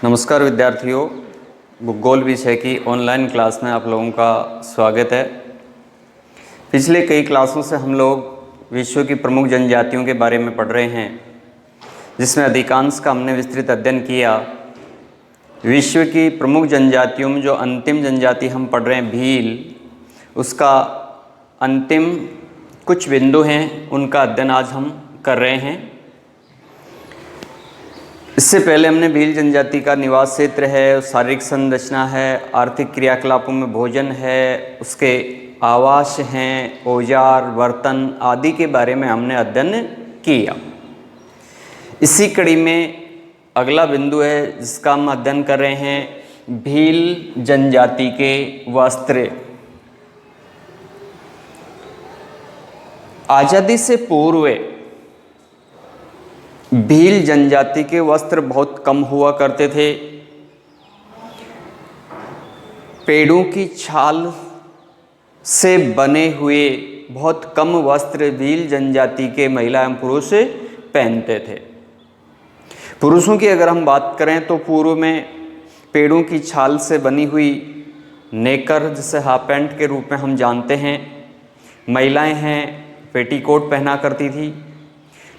नमस्कार विद्यार्थियों, भूगोल विषय की ऑनलाइन क्लास में आप लोगों का स्वागत है। पिछले कई क्लासों से हम लोग विश्व की प्रमुख जनजातियों के बारे में पढ़ रहे हैं, जिसमें अधिकांश का हमने विस्तृत अध्ययन किया। विश्व की प्रमुख जनजातियों में जो अंतिम जनजाति हम पढ़ रहे हैं भील, उसका अंतिम कुछ बिंदु हैं, उनका अध्ययन आज हम कर रहे हैं। इससे पहले हमने भील जनजाति का निवास क्षेत्र है, शारीरिक संरचना है, आर्थिक क्रियाकलापों में भोजन है, उसके आवास हैं, औजार, बर्तन आदि के बारे में हमने अध्ययन किया। इसी कड़ी में अगला बिंदु है जिसका हम अध्ययन कर रहे हैं, भील जनजाति के वस्त्र। आज़ादी से पूर्व भील जनजाति के वस्त्र बहुत कम हुआ करते थे। पेड़ों की छाल से बने हुए बहुत कम वस्त्र भील जनजाति के महिला एवं पुरुष पहनते थे। पुरुषों की अगर हम बात करें तो पूर्व में पेड़ों की छाल से बनी हुई नेकर, जिसे हाफ पैंट के रूप में हम जानते हैं, महिलाएं हैं पेटीकोट पहना करती थी।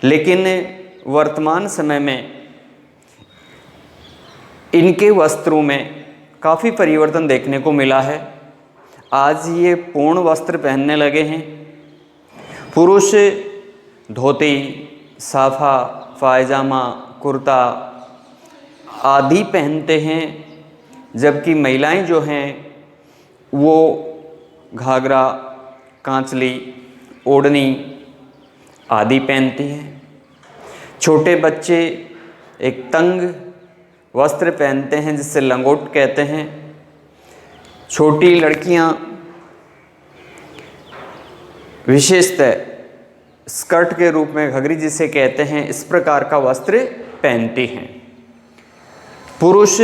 लेकिन वर्तमान समय में इनके वस्त्रों में काफ़ी परिवर्तन देखने को मिला है। आज ये पूर्ण वस्त्र पहनने लगे हैं। पुरुष धोती, साफा, पायजामा, कुर्ता आदि पहनते हैं, जबकि महिलाएं जो हैं वो घाघरा, कांचली, ओढ़नी आदि पहनती हैं। छोटे बच्चे एक तंग वस्त्र पहनते हैं जिसे लंगोट कहते हैं। छोटी लड़कियां विशेषतः स्कर्ट के रूप में घघरी जिसे कहते हैं, इस प्रकार का वस्त्र पहनती हैं। पुरुष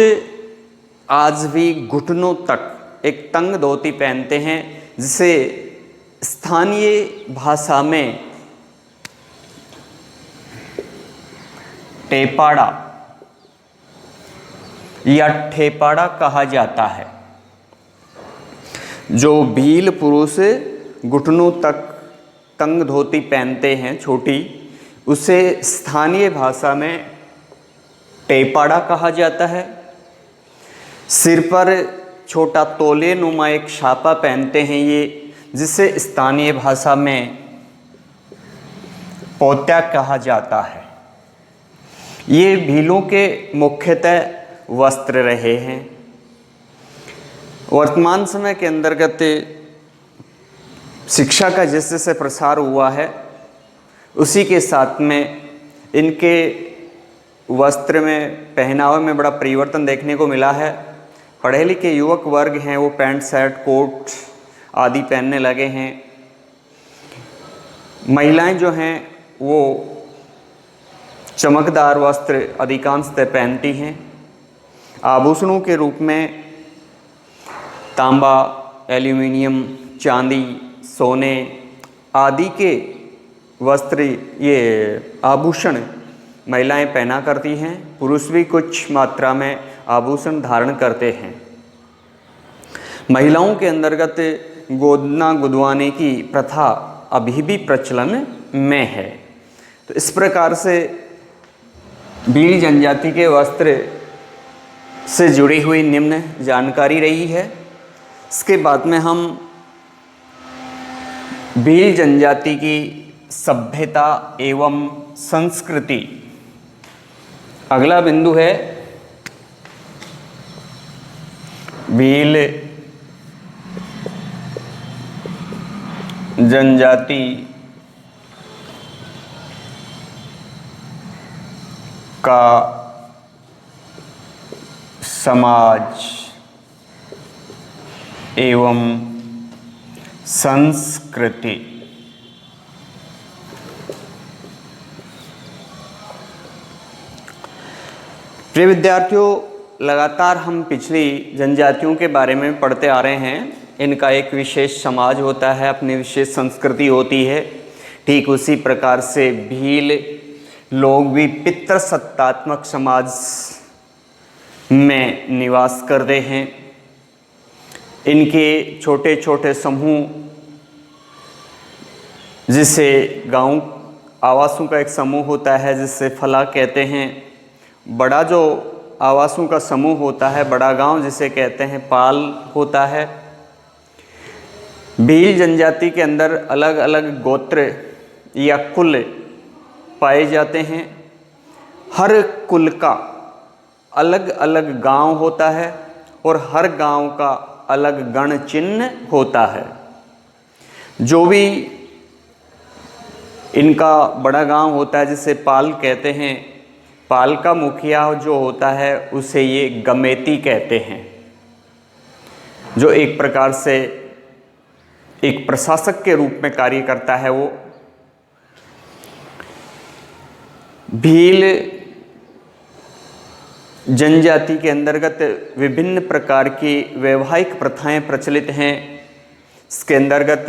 आज भी घुटनों तक एक तंग धोती पहनते हैं, जिसे स्थानीय भाषा में टेपाड़ा या ठेपाड़ा कहा जाता है। जो भील पुरुष घुटनों तक तंग धोती पहनते हैं छोटी, उसे स्थानीय भाषा में टेपाड़ा कहा जाता है। सिर पर छोटा तोले नुमा एक छापा पहनते हैं ये, जिसे स्थानीय भाषा में पोत्या कहा जाता है। ये भीलों के मुख्यतः वस्त्र रहे हैं। वर्तमान समय के अंतर्गत शिक्षा का जिस जैसे प्रसार हुआ है, उसी के साथ में इनके वस्त्र में, पहनावे में बड़ा परिवर्तन देखने को मिला है। पढ़े लिखे युवक वर्ग हैं वो पैंट शर्ट कोट आदि पहनने लगे हैं। महिलाएं जो हैं वो चमकदार वस्त्र अधिकांशतः पहनती हैं। आभूषणों के रूप में तांबा, एल्यूमिनियम, चांदी, सोने आदि के वस्त्र, ये आभूषण महिलाएं पहना करती हैं। पुरुष भी कुछ मात्रा में आभूषण धारण करते हैं। महिलाओं के अंतर्गत गोदना गुदवाने की प्रथा अभी भी प्रचलन में है। तो इस प्रकार से भील जनजाति के वस्त्र से जुड़ी हुई निम्न जानकारी रही है। इसके बाद में हम भील जनजाति की सभ्यता एवं संस्कृति, अगला बिंदु है भील जनजाति का समाज एवं संस्कृति। प्रिय विद्यार्थियों, लगातार हम पिछली जनजातियों के बारे में पढ़ते आ रहे हैं। इनका एक विशेष समाज होता है, अपनी विशेष संस्कृति होती है। ठीक उसी प्रकार से भील लोग भी पितृसत्तात्मक समाज में निवास करते हैं। इनके छोटे छोटे समूह, जिसे गांव आवासों का एक समूह होता है जिसे फला कहते हैं। बड़ा जो आवासों का समूह होता है, बड़ा गांव जिसे कहते हैं, पाल होता है। भील जनजाति के अंदर अलग अलग गोत्र या कुल पाए जाते हैं। हर कुल का अलग अलग गांव होता है और हर गांव का अलग गण चिन्ह होता है। जो भी इनका बड़ा गांव होता है जिसे पाल कहते हैं, पाल का मुखिया जो होता है उसे ये गमेती कहते हैं, जो एक प्रकार से एक प्रशासक के रूप में कार्य करता है। वो भील जनजाति के अंतर्गत विभिन्न प्रकार की वैवाहिक प्रथाएं प्रचलित हैं। इसके अंतर्गत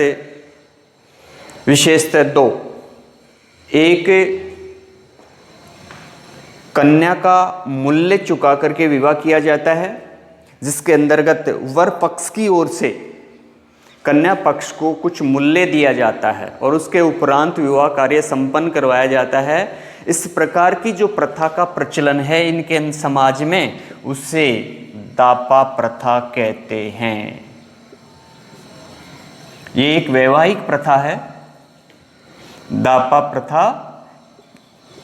विशेषतः दो, एक कन्या का मूल्य चुका करके विवाह किया जाता है, जिसके अंतर्गत वर पक्ष की ओर से कन्या पक्ष को कुछ मूल्य दिया जाता है और उसके उपरांत विवाह कार्य संपन्न करवाया जाता है। इस प्रकार की जो प्रथा का प्रचलन है इनके समाज में, उसे दापा प्रथा कहते हैं। ये एक वैवाहिक प्रथा है, दापा प्रथा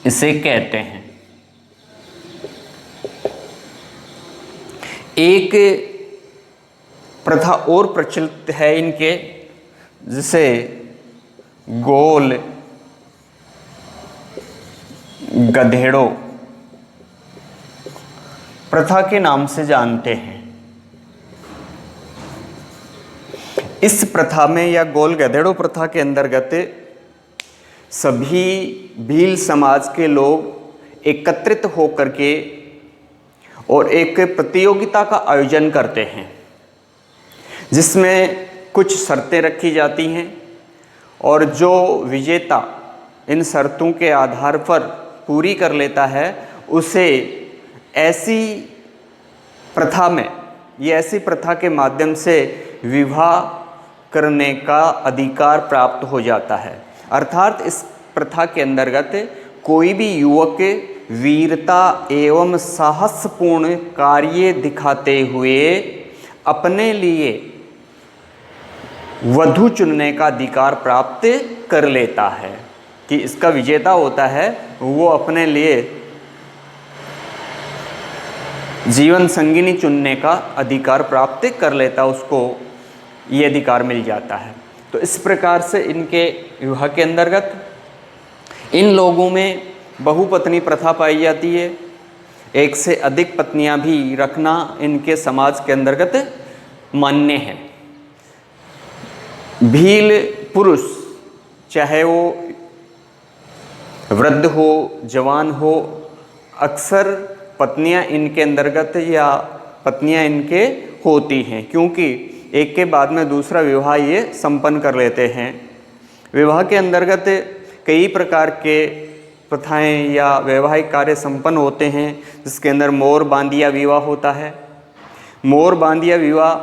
इसे कहते हैं। एक प्रथा और प्रचलित है इनके, जिसे गोल गधेड़ो प्रथा के नाम से जानते हैं। इस प्रथा में या गोल गधेड़ो प्रथा के अंतर्गत सभी भील समाज के लोग एकत्रित होकर के और एक प्रतियोगिता का आयोजन करते हैं, जिसमें कुछ शर्तें रखी जाती हैं और जो विजेता इन शर्तों के आधार पर पूरी कर लेता है उसे ऐसी प्रथा में, ये ऐसी प्रथा के माध्यम से विवाह करने का अधिकार प्राप्त हो जाता है। अर्थात इस प्रथा के अंतर्गत कोई भी युवक वीरता एवं साहसपूर्ण कार्य दिखाते हुए अपने लिए वधू चुनने का अधिकार प्राप्त कर लेता है। कि इसका विजेता होता है वो अपने लिए जीवन संगिनी चुनने का अधिकार प्राप्त कर लेता, उसको ये अधिकार मिल जाता है। तो इस प्रकार से इनके विवाह के अंतर्गत इन लोगों में बहुपत्नी प्रथा पाई जाती है। एक से अधिक पत्नियां भी रखना इनके समाज के अंतर्गत मान्य है। भील पुरुष, चाहे वो वृद्ध हो जवान हो, अक्सर पत्नियां इनके अंतर्गत या पत्नियां इनके होती हैं, क्योंकि एक के बाद में दूसरा विवाह ये संपन्न कर लेते हैं। विवाह के अंतर्गत कई प्रकार के प्रथाएं या वैवाहिक कार्य संपन्न होते हैं, जिसके अंदर मोर बांदिया विवाह होता है। मोर बांदिया विवाह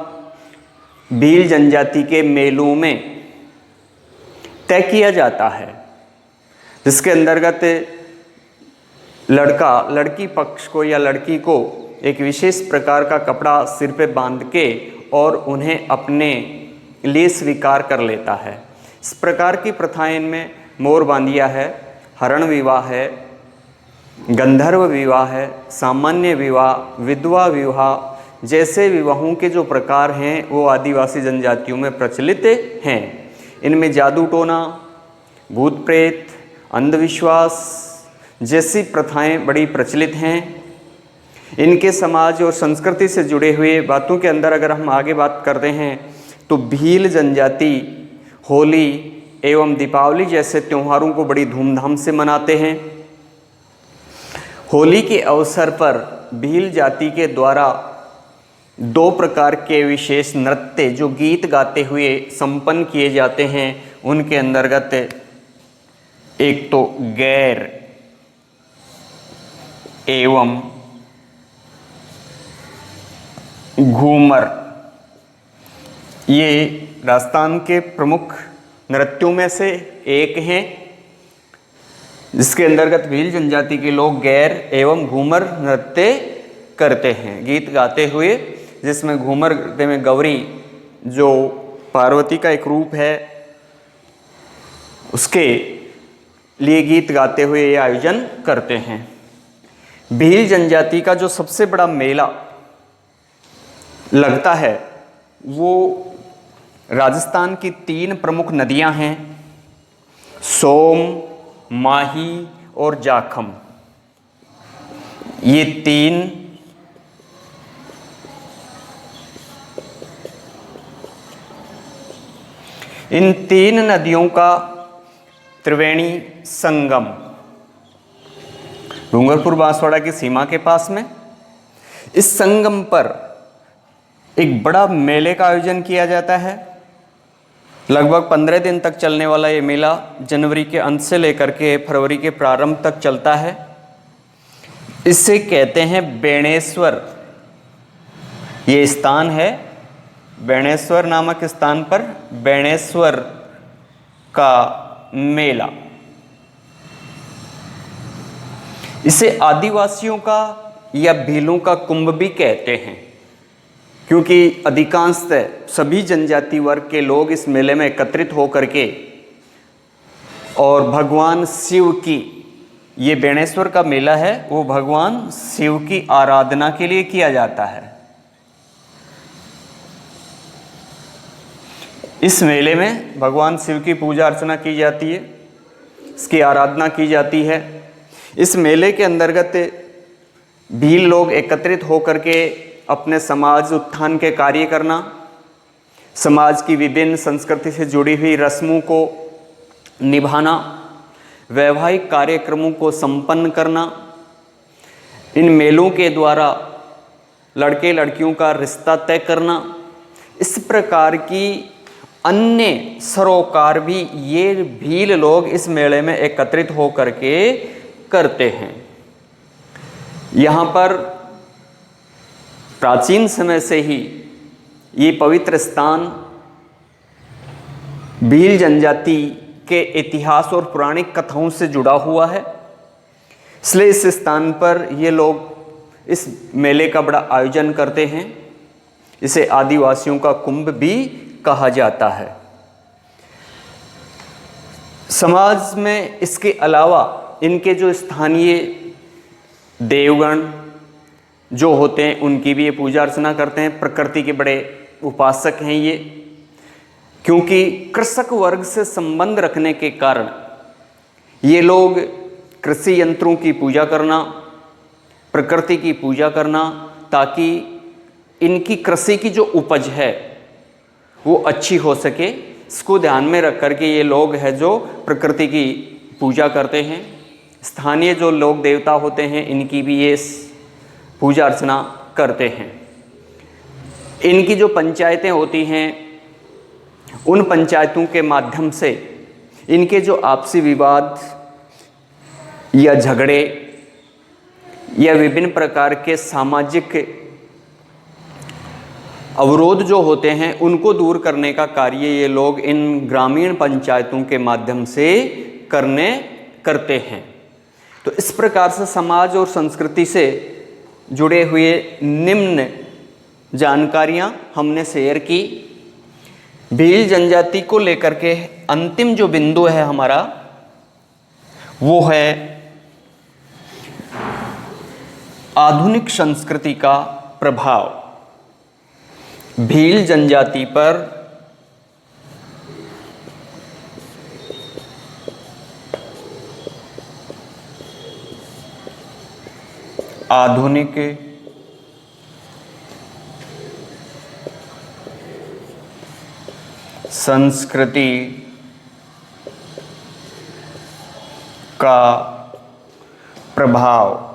भील जनजाति के मेलों में तय किया जाता है, जिसके अंतर्गत लड़का लड़की पक्ष को या लड़की को एक विशेष प्रकार का कपड़ा सिर पे बांध के और उन्हें अपने लिए स्वीकार कर लेता है। इस प्रकार की प्रथाएं इनमें मोर बांधिया है, हरण विवाह है, गंधर्व विवाह है, सामान्य विवाह, विधवा विवाह जैसे विवाहों के जो प्रकार हैं वो आदिवासी जनजातियों में प्रचलित हैं। इनमें जादू टोना, भूत प्रेत, अंधविश्वास जैसी प्रथाएं बड़ी प्रचलित हैं। इनके समाज और संस्कृति से जुड़े हुए बातों के अंदर अगर हम आगे बात करते हैं तो भील जनजाति होली एवं दीपावली जैसे त्योहारों को बड़ी धूमधाम से मनाते हैं। होली के अवसर पर भील जाति के द्वारा दो प्रकार के विशेष नृत्य जो गीत गाते हुए संपन्न किए जाते हैं। उनके अंतर्गत एक तो गैर एवं घूमर, ये राजस्थान के प्रमुख नृत्यों में से एक हैं, जिसके अंतर्गत भील जनजाति के लोग गैर एवं घूमर नृत्य करते हैं, गीत गाते हुए, जिसमें घूमर में गौरी जो पार्वती का एक रूप है उसके लिए गीत गाते हुए ये आयोजन करते हैं। भील जनजाति का जो सबसे बड़ा मेला लगता है वो राजस्थान की 3 प्रमुख नदियां हैं, सोम, माही और जाखम। ये 3 इन 3 नदियों का त्रिवेणी संगम डूंगरपुर बांसवाड़ा की सीमा के पास में, इस संगम पर एक बड़ा मेले का आयोजन किया जाता है। लगभग 15 दिन तक चलने वाला ये मेला जनवरी के अंत से लेकर के फरवरी के प्रारंभ तक चलता है। इसे कहते हैं बेणेश्वर। ये स्थान है बेणेश्वर नामक स्थान पर बेणेश्वर का मेला। इसे आदिवासियों का या भीलों का कुंभ भी कहते हैं, क्योंकि अधिकांशतः सभी जनजाति वर्ग के लोग इस मेले में एकत्रित होकर के और भगवान शिव की, ये बेणेश्वर का मेला है वो भगवान शिव की आराधना के लिए किया जाता है। इस मेले में भगवान शिव की पूजा अर्चना की जाती है, इसकी आराधना की जाती है। इस मेले के अंतर्गत भील लोग एकत्रित होकर के अपने समाज उत्थान के कार्य करना, समाज की विभिन्न संस्कृति से जुड़ी हुई रस्मों को निभाना, वैवाहिक कार्यक्रमों को संपन्न करना, इन मेलों के द्वारा लड़के लड़कियों का रिश्ता तय करना, इस प्रकार की अन्य सरोकार भी ये भील लोग इस मेले में एकत्रित होकर के करते हैं। यहाँ पर प्राचीन समय से ही ये पवित्र स्थान भील जनजाति के इतिहास और पौराणिक कथाओं से जुड़ा हुआ है, इसलिए इस स्थान पर ये लोग इस मेले का बड़ा आयोजन करते हैं। इसे आदिवासियों का कुंभ भी कहा जाता है। समाज में इसके अलावा इनके जो स्थानीय देवगण जो होते हैं उनकी भी ये पूजा अर्चना करते हैं। प्रकृति के बड़े उपासक हैं ये, क्योंकि कृषक वर्ग से संबंध रखने के कारण ये लोग कृषि यंत्रों की पूजा करना, प्रकृति की पूजा करना, ताकि इनकी कृषि की जो उपज है वो अच्छी हो सके, इसको ध्यान में रख कर के ये लोग हैं जो प्रकृति की पूजा करते हैं। स्थानीय जो लोग देवता होते हैं इनकी भी ये पूजा अर्चना करते हैं। इनकी जो पंचायतें होती हैं उन पंचायतों के माध्यम से इनके जो आपसी विवाद या झगड़े या विभिन्न प्रकार के सामाजिक अवरोध जो होते हैं उनको दूर करने का कार्य ये लोग इन ग्रामीण पंचायतों के माध्यम से करते हैं। तो इस प्रकार से समाज और संस्कृति से जुड़े हुए निम्न जानकारियां हमने शेयर की। भील जनजाति को लेकर के अंतिम जो बिंदु है हमारा वो है आधुनिक संस्कृति का प्रभाव भील जनजाति पर आधुनिक संस्कृति का प्रभाव।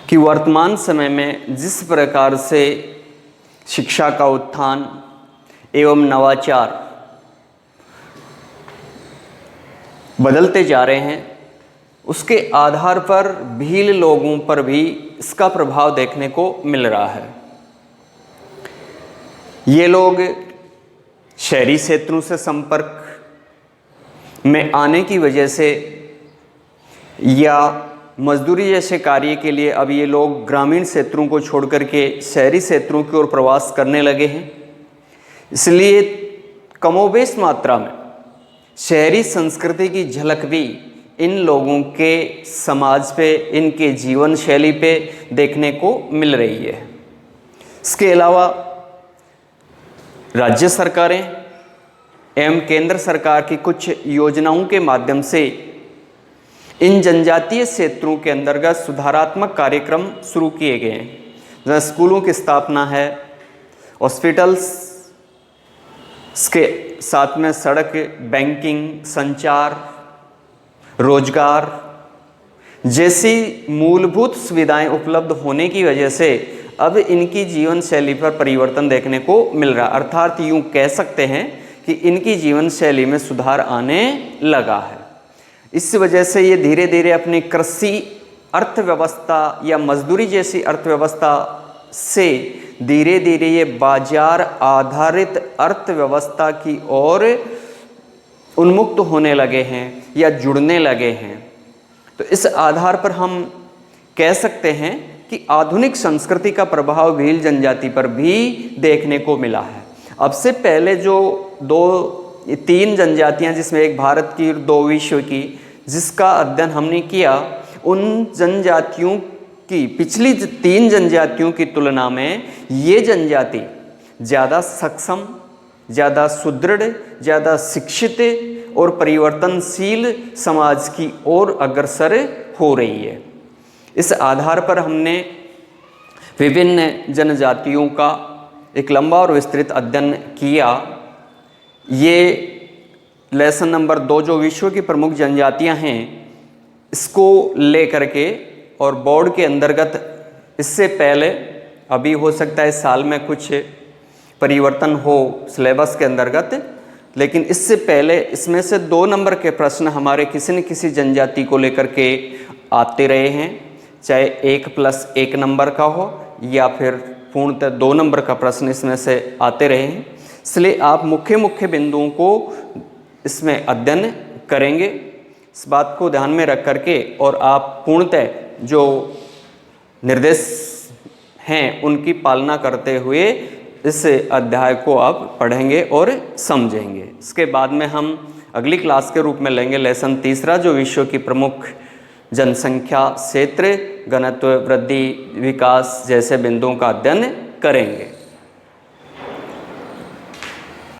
कि वर्तमान समय में जिस प्रकार से शिक्षा का उत्थान एवं नवाचार बदलते जा रहे हैं, उसके आधार पर भील लोगों पर भी इसका प्रभाव देखने को मिल रहा है। ये लोग शहरी क्षेत्रों से संपर्क में आने की वजह से या मजदूरी जैसे कार्य के लिए अब ये लोग ग्रामीण क्षेत्रों को छोड़कर के शहरी क्षेत्रों की ओर प्रवास करने लगे हैं। इसलिए कमोबेश मात्रा में शहरी संस्कृति की झलक भी इन लोगों के समाज पे, इनके जीवन शैली पे देखने को मिल रही है। इसके अलावा राज्य सरकारें एवं केंद्र सरकार की कुछ योजनाओं के माध्यम से इन जनजातीय क्षेत्रों के अंतर्गत सुधारात्मक कार्यक्रम शुरू किए गए हैं, जहाँ स्कूलों की स्थापना है, हॉस्पिटल्स के साथ में सड़क, बैंकिंग, संचार, रोजगार जैसी मूलभूत सुविधाएं उपलब्ध होने की वजह से अब इनकी जीवन शैली पर परिवर्तन देखने को मिल रहा है। अर्थात यूँ कह सकते हैं कि इनकी जीवन शैली में सुधार आने लगा है। इस वजह से ये धीरे धीरे अपनी कृषि अर्थव्यवस्था या मजदूरी जैसी अर्थव्यवस्था से धीरे धीरे ये बाजार आधारित अर्थव्यवस्था की ओर उन्मुक्त होने लगे हैं या जुड़ने लगे हैं। तो इस आधार पर हम कह सकते हैं कि आधुनिक संस्कृति का प्रभाव भील जनजाति पर भी देखने को मिला है। अब से पहले जो 3 जनजातियां, जिसमें एक भारत की और 2 विश्व की, जिसका अध्ययन हमने किया, उन जनजातियों की पिछली 3 जनजातियों की तुलना में ये जनजाति ज़्यादा सक्षम, ज़्यादा सुदृढ़, ज़्यादा शिक्षित और परिवर्तनशील समाज की ओर अग्रसर हो रही है। इस आधार पर हमने विभिन्न जनजातियों का एक लंबा और विस्तृत अध्ययन किया। ये लेसन नंबर 2 जो विश्व की प्रमुख जनजातियां हैं, इसको लेकर के और बोर्ड के अंतर्गत इससे पहले अभी हो सकता है साल में कुछ परिवर्तन हो सिलेबस के अंतर्गत, लेकिन इससे पहले इसमें से 2 नंबर के प्रश्न हमारे किसी न किसी जनजाति को लेकर के आते रहे हैं, चाहे 1+1 नंबर का हो या फिर पूर्णतः 2 नंबर का प्रश्न इसमें से आते रहे हैं। इसलिए आप मुख्य बिंदुओं को इसमें अध्ययन करेंगे, इस बात को ध्यान में रख करके, और आप पूर्णतः जो निर्देश हैं उनकी पालना करते हुए इस अध्याय को आप पढ़ेंगे और समझेंगे। इसके बाद में हम अगली क्लास के रूप में लेंगे लेसन 3 जो विश्व की प्रमुख जनसंख्या क्षेत्र, घनत्व, वृद्धि, विकास जैसे बिंदुओं का अध्ययन करेंगे।